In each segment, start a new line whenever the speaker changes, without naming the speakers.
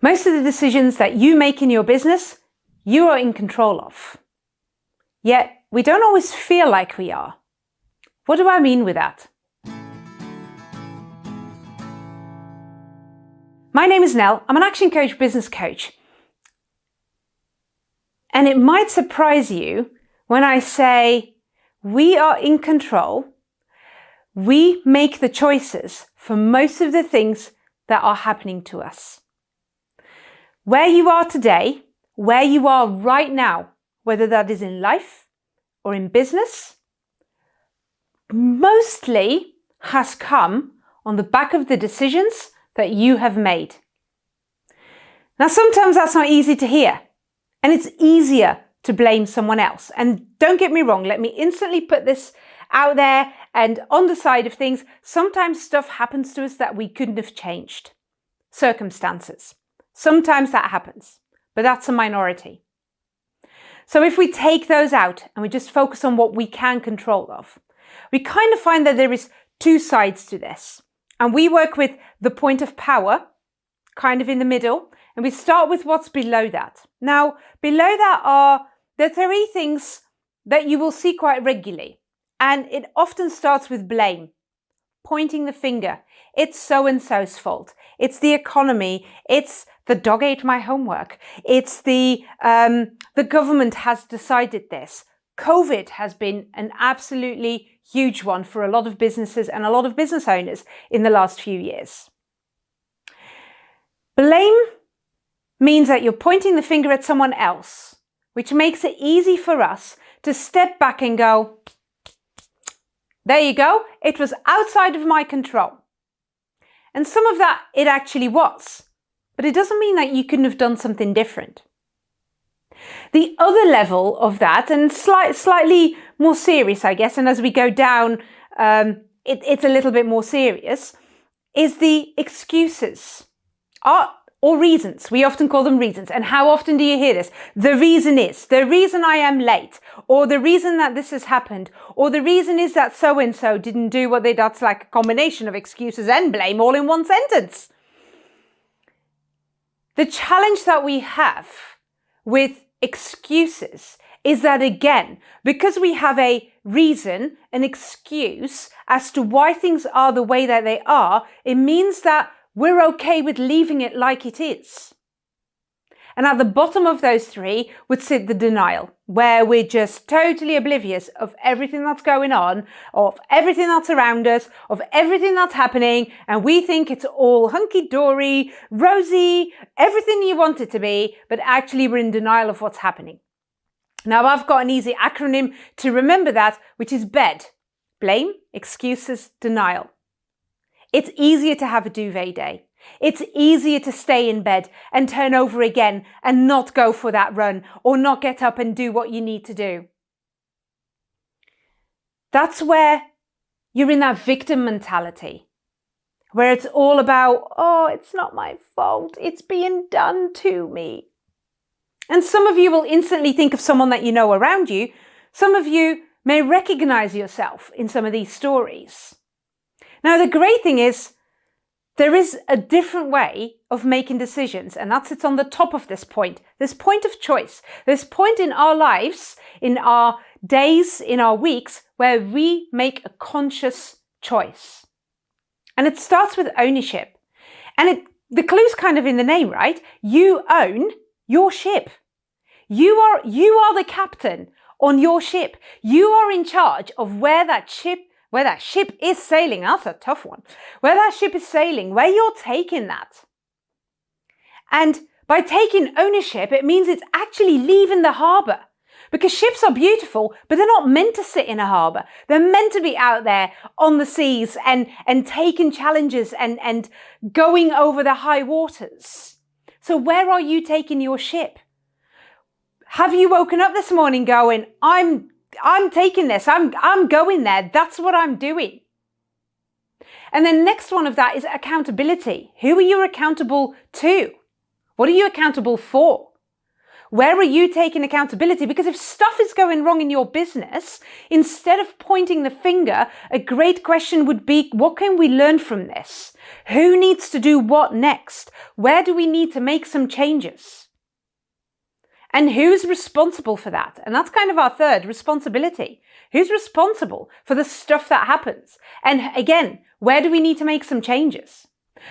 Most of the decisions that you make in your business, you are in control of. Yet, we don't always feel like we are. What do I mean with that? My name is Nell. I'm an Action Coach business coach. And it might surprise you when I say we are in control. We make the choices for most of the things that are happening to us. Where you are today, where you are right now, whether that is in life or in business, mostly has come on the back of the decisions that you have made. Now, sometimes that's not easy to hear, and it's easier to blame someone else. And don't get me wrong, let me instantly put this out there and on the side of things. Sometimes stuff happens to us that we couldn't have changed. Circumstances. Sometimes that happens, but that's a minority. So if we take those out and we just focus on what we can control of, we kind of find that there is two sides to this. And we work with the point of power, kind of in the middle, and we start with what's below that. Now, below that are the three things that you will see quite regularly. And it often starts with blame, pointing the finger. It's so-and-so's fault. It's the economy. It's the dog ate my homework. It's the government has decided this. COVID has been an absolutely huge one for a lot of businesses and a lot of business owners in the last few years. Blame means that you're pointing the finger at someone else, which makes it easy for us to step back and go, there you go, it was outside of my control. And some of that it actually was, but it doesn't mean that you couldn't have done something different. The other level of that, and slightly more serious, I guess, and as we go down, it's a little bit more serious, is the excuses or reasons. We often call them reasons. And how often do you hear this? The reason is, the reason I am late, or the reason that this has happened, or the reason is that so-and-so didn't do what they did. That's like a combination of excuses and blame all in one sentence. The challenge that we have with excuses is that, again, because we have a reason, an excuse as to why things are the way that they are, it means that we're okay with leaving it like it is. And at the bottom of those three would sit the denial, where we're just totally oblivious of everything that's going on, of everything that's around us, of everything that's happening, and we think it's all hunky-dory, rosy, everything you want it to be, but actually we're in denial of what's happening. Now, I've got an easy acronym to remember that, which is BED. Blame, excuses, denial. It's easier to have a duvet day. It's easier to stay in bed and turn over again and not go for that run or not get up and do what you need to do. That's where you're in that victim mentality, where it's all about, oh, it's not my fault. It's being done to me. And some of you will instantly think of someone that you know around you. Some of you may recognize yourself in some of these stories. Now, the great thing is, there is a different way of making decisions, and that sits on the top of this point of choice, this point in our lives, in our days, in our weeks, where we make a conscious choice. And it starts with ownership. And the clue's kind of in the name, right? You own your ship. You are the captain on your ship. You are in charge of where that ship is sailing. That's a tough one. Where that ship is sailing, where you're taking that. And by taking ownership, it means it's actually leaving the harbour. Because ships are beautiful, but they're not meant to sit in a harbour. They're meant to be out there on the seas and taking challenges and going over the high waters. So where are you taking your ship? Have you woken up this morning going, I'm taking this, I'm going there, that's what I'm doing? And then next one of that is accountability. Who are you accountable to? What are you accountable for? Where are you taking accountability? Because if stuff is going wrong in your business, instead of pointing the finger, a great question would be, what can we learn from this? Who needs to do what next? Where do we need to make some changes? And who's responsible for that? And that's kind of our third, responsibility. Who's responsible for the stuff that happens? And again, where do we need to make some changes?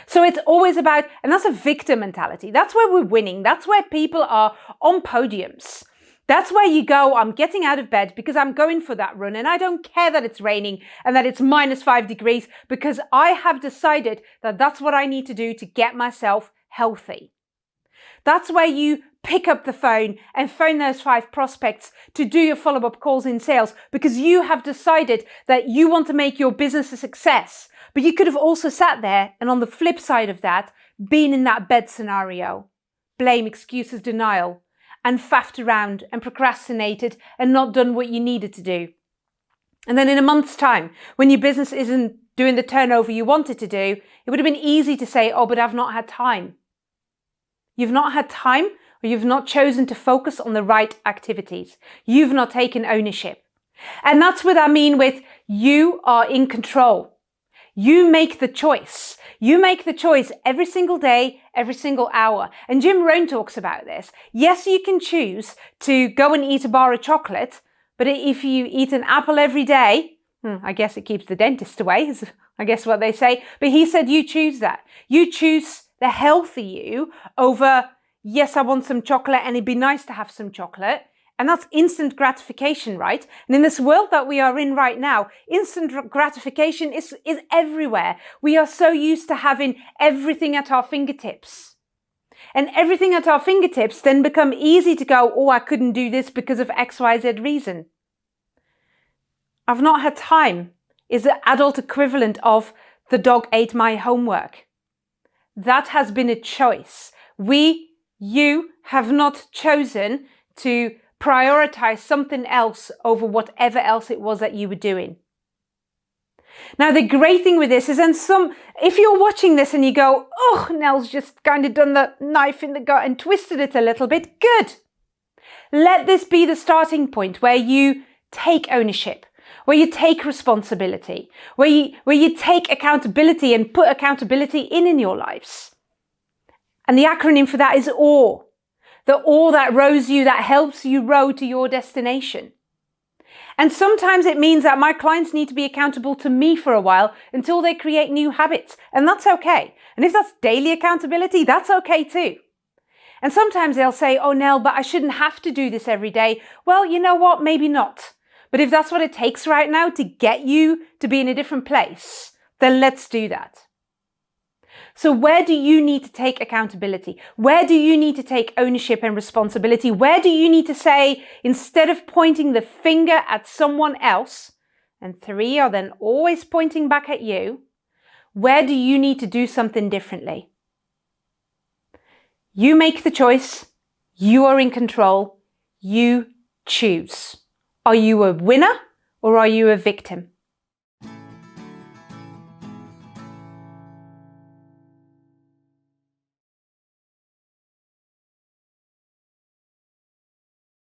So it's always about, and that's a victim mentality. That's where we're winning. That's where people are on podiums. That's where you go, I'm getting out of bed because I'm going for that run and I don't care that it's raining and that it's -5 degrees because I have decided that that's what I need to do to get myself healthy. That's where you pick up the phone and phone those 5 prospects to do your follow-up calls in sales because you have decided that you want to make your business a success. But you could have also sat there and on the flip side of that, been in that bed scenario. Blame, excuses, denial, and faffed around and procrastinated and not done what you needed to do. And then in a month's time, when your business isn't doing the turnover you wanted to do, it would have been easy to say, oh, but I've not had time. You've not had time, or you've not chosen to focus on the right activities. You've not taken ownership. And that's what I mean with you are in control. You make the choice. You make the choice every single day, every single hour. And Jim Rohn talks about this. Yes, you can choose to go and eat a bar of chocolate, but if you eat an apple every day, I guess it keeps the dentist away, is I guess what they say. But he said you choose that. You choose the healthy you over, yes, I want some chocolate and it'd be nice to have some chocolate. And that's instant gratification, right? And in this world that we are in right now, instant gratification is everywhere. We are so used to having everything at our fingertips. And everything at our fingertips then become easy to go, oh, I couldn't do this because of X, Y, Z reason. I've not had time is the adult equivalent of the dog ate my homework. That has been a choice. You have not chosen to prioritize something else over whatever else it was that you were doing. Now, the great thing with this is, if you're watching this and you go, oh, Nell's just kind of done the knife in the gut and twisted it a little bit, good. Let this be the starting point where you take ownership, where you take responsibility, where you take accountability and put accountability in your lives. And the acronym for that is OAR. The oar that rows you, that helps you row to your destination. And sometimes it means that my clients need to be accountable to me for a while until they create new habits. And that's okay. And if that's daily accountability, that's okay too. And sometimes they'll say, oh, Nell, but I shouldn't have to do this every day. Well, you know what? Maybe not. But if that's what it takes right now to get you to be in a different place, then let's do that. So where do you need to take accountability? Where do you need to take ownership and responsibility? Where do you need to say, instead of pointing the finger at someone else, and 3 are then always pointing back at you, where do you need to do something differently? You make the choice. You are in control. You choose. Are you a winner or are you a victim?